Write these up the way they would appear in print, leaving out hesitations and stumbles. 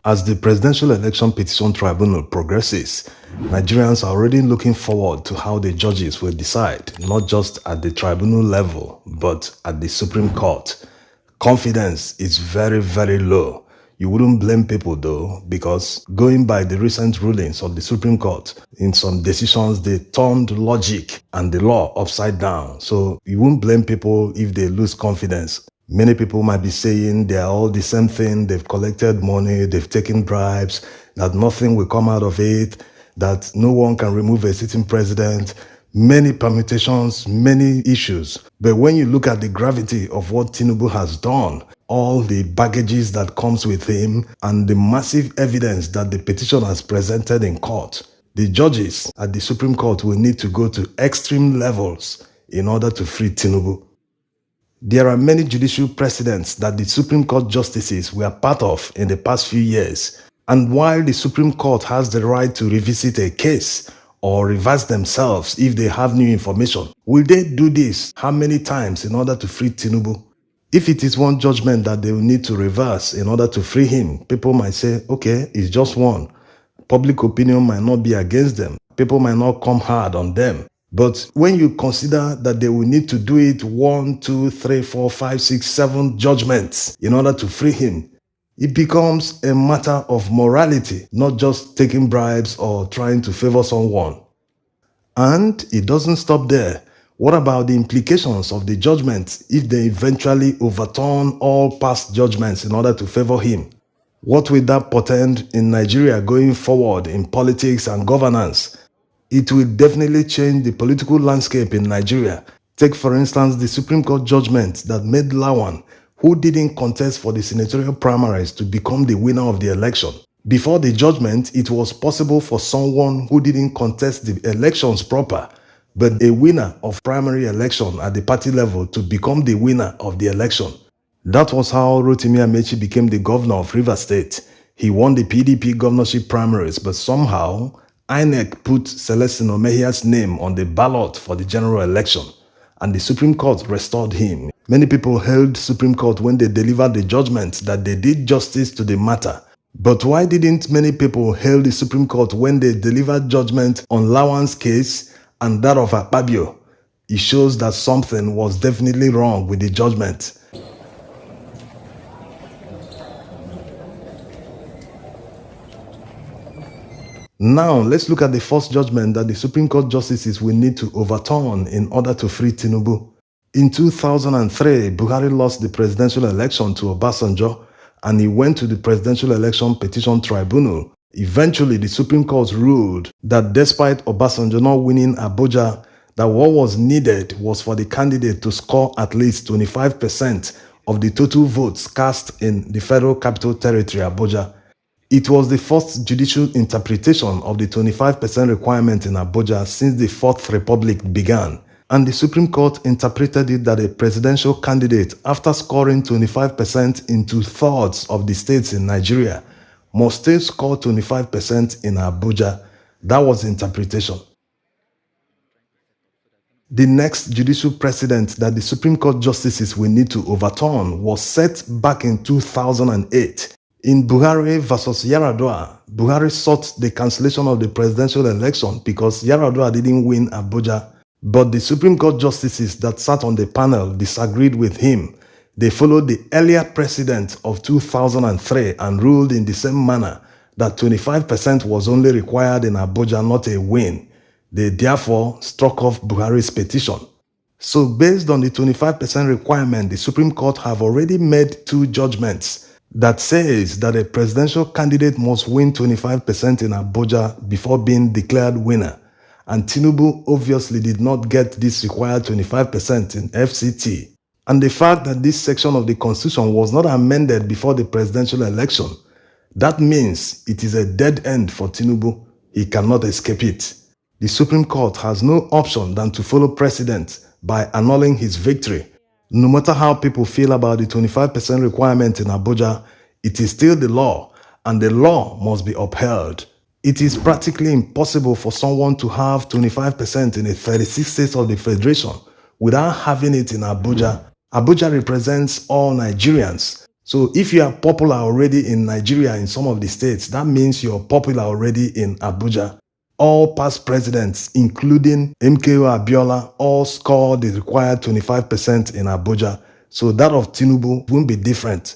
As the Presidential Election Petition Tribunal progresses, Nigerians are already looking forward to how the judges will decide, not just at the tribunal level, but at the Supreme Court. Confidence is very, very low. You wouldn't blame people though, because going by the recent rulings of the Supreme Court, in some decisions they turned logic and the law upside down. So you won't blame people if they lose confidence. Many people might be saying they are all the same thing, they've collected money, they've taken bribes, that nothing will come out of it, that no one can remove a sitting president, many permutations, many issues. But when you look at the gravity of what Tinubu has done, all the baggages that comes with him, and the massive evidence that the petition has presented in court, the judges at the Supreme Court will need to go to extreme levels in order to free Tinubu. There are many judicial precedents that the Supreme Court justices were part of in the past few years. And while the Supreme Court has the right to revisit a case or revise themselves if they have new information, will they do this how many times in order to free Tinubu? If it is one judgment that they will need to reverse in order to free him, people might say, okay, it's just one. Public opinion might not be against them. People might not come hard on them. But when you consider that they will need to do it 1, 2, 3, 4, 5, 6, 7 judgments in order to free him, it becomes a matter of morality, not just taking bribes or trying to favor someone. And it doesn't stop there. What about the implications of the judgment if they eventually overturn all past judgments in order to favor him? What will that portend in Nigeria going forward in politics and governance? It will definitely change the political landscape in Nigeria. Take, for instance, the Supreme Court judgment that made Lawan, who didn't contest for the senatorial primaries, to become the winner of the election. Before the judgment, it was possible for someone who didn't contest the elections proper, but a winner of primary election at the party level, to become the winner of the election. That was how Rotimi Amechi became the governor of Rivers State. He won the PDP governorship primaries, but somehow INEC put Celestine Omehia's name on the ballot for the general election, and the Supreme Court restored him. Many people hailed Supreme Court when they delivered the judgment that they did justice to the matter. But why didn't many people hail the Supreme Court when they delivered judgment on Lawan's case and that of Akpabio? It shows that something was definitely wrong with the judgment. Now, let's look at the first judgment that the Supreme Court justices will need to overturn in order to free Tinubu. In 2003, Buhari lost the presidential election to Obasanjo, and he went to the Presidential Election Petition Tribunal. Eventually, the Supreme Court ruled that despite Obasanjo not winning Abuja, that what was needed was for the candidate to score at least 25% of the total votes cast in the Federal Capital Territory, Abuja. It was the first judicial interpretation of the 25% requirement in Abuja since the Fourth Republic began, and the Supreme Court interpreted it that a presidential candidate, after scoring 25% in 2/3 of the states in Nigeria, must still score 25% in Abuja. That was the interpretation. The next judicial precedent that the Supreme Court justices will need to overturn was set back in 2008. In Buhari versus Yaradua, Buhari sought the cancellation of the presidential election because Yaradua didn't win Abuja. But the Supreme Court justices that sat on the panel disagreed with him. They followed the earlier precedent of 2003 and ruled in the same manner that 25% was only required in Abuja, not a win. They therefore struck off Buhari's petition. So based on the 25% requirement, the Supreme Court have already made 2 judgments that says that a presidential candidate must win 25% in Abuja before being declared winner. And Tinubu obviously did not get this required 25% in FCT. And the fact that this section of the Constitution was not amended before the presidential election, that means it is a dead end for Tinubu. He cannot escape it. The Supreme Court has no option than to follow precedent by annulling his victory. No matter how people feel about the 25% requirement in Abuja, it is still the law, and the law must be upheld. It is practically impossible for someone to have 25% in a 36 states of the Federation without having it in Abuja. Abuja represents all Nigerians. So if you are popular already in Nigeria, in some of the states, that means you're popular already in Abuja. All past presidents, including MKO Abiola, all scored the required 25% in Abuja. So that of Tinubu won't be different.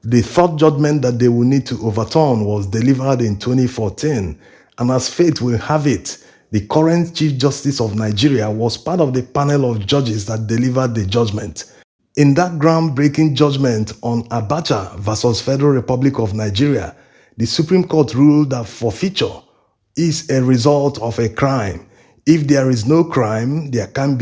The third judgment that they will need to overturn was delivered in 2014. And as fate will have it, the current Chief Justice of Nigeria was part of the panel of judges that delivered the judgment. In that groundbreaking judgment on Abacha versus Federal Republic of Nigeria, the Supreme Court ruled that forfeiture is a result of a crime. If there is no crime, there can be